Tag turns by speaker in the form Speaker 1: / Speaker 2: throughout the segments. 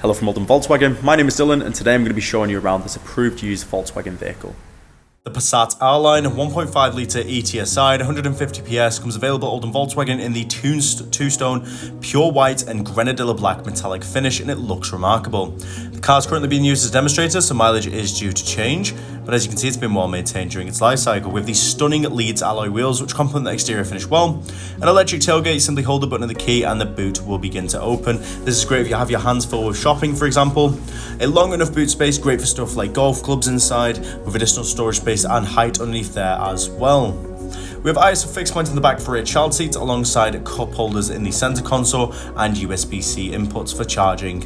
Speaker 1: Hello from Oldham Volkswagen, my name is Dylan and today I'm going to be showing you around this approved used Volkswagen vehicle.
Speaker 2: The Passat R-Line 1.5 eTSI 150 PS comes available at Oldham Volkswagen in the two-tone pure white and Grenadilla black metallic finish, and it looks remarkable. The car is currently being used as a demonstrator, so mileage is due to change, but as you can see it's been well maintained during its life cycle with these stunning Leeds alloy wheels which complement the exterior finish well. An electric tailgate, simply hold the button of the key and the boot will begin to open. This is great if you have your hands full with shopping, for example. A long enough boot space, great for stuff like golf clubs inside, with additional storage space and height underneath there as well. We have ISO fixed point in the back for rear child seats alongside cup holders in the center console and USB-C inputs for charging.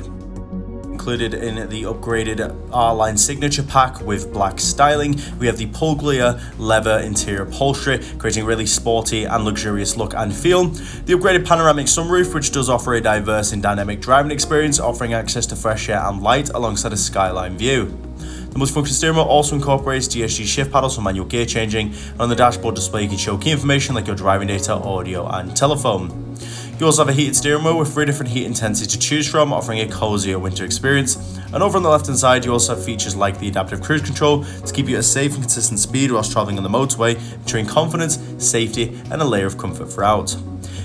Speaker 2: Included in the upgraded R-Line signature pack with black styling, we have the Puglia leather interior upholstery, creating a really sporty and luxurious look and feel. The upgraded panoramic sunroof, which does offer a diverse and dynamic driving experience, offering access to fresh air and light alongside a skyline view. The multifunction steering wheel also incorporates DSG shift paddles for manual gear changing, and on the dashboard display you can show key information like your driving data, audio and telephone. You also have a heated steering wheel with 3 different heat intensities to choose from, offering a cozier winter experience. And over on the left hand side you also have features like the adaptive cruise control to keep you at a safe and consistent speed whilst travelling on the motorway, ensuring confidence, safety and a layer of comfort throughout.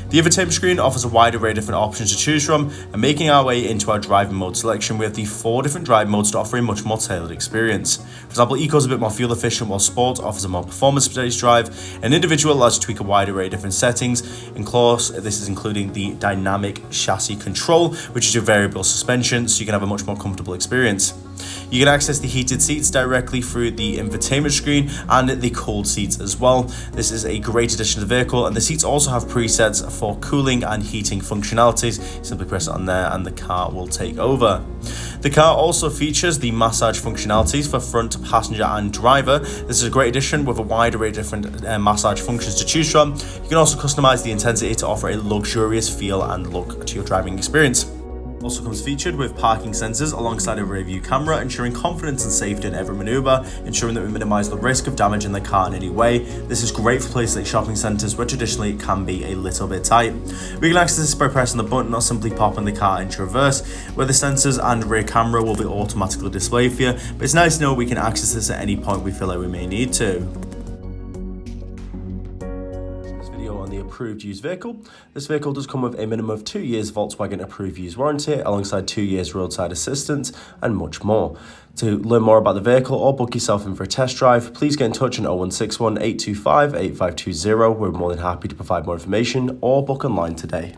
Speaker 2: The infotainment screen offers a wide array of different options to choose from, and making our way into our driving mode selection, we have the 4 different driving modes to offer a much more tailored experience. For example, Eco is a bit more fuel efficient, while Sport offers a more performance-based drive, and Individual allows you to tweak a wide array of different settings. In course, this is including the dynamic chassis control, which is your variable suspension, so you can have a much more comfortable experience. You can access the heated seats directly through the infotainment screen and the cooled seats as well. This is a great addition to the vehicle, and the seats also have presets for cooling and heating functionalities. Simply press it on there and the car will take over. The car also features the massage functionalities for front passenger and driver. This is a great addition with a wide array of different massage functions to choose from. You can also customize the intensity to offer a luxurious feel and look to your driving experience. Also comes featured with parking sensors alongside a rear view camera, ensuring confidence and safety in every maneuver, ensuring that we minimize the risk of damaging the car in any way. This is great for places like shopping centers where traditionally it can be a little bit tight. We can access this by pressing the button or simply popping the car into reverse, where the sensors and rear camera will be automatically displayed for you, but it's nice to know we can access this at any point we feel like we may need to. On the approved used vehicle. This vehicle does come with a minimum of 2 years Volkswagen approved used warranty alongside 2 years roadside assistance and much more. To learn more about the vehicle or book yourself in for a test drive, please get in touch on 0161 825 8520. We're more than happy to provide more information or book online today.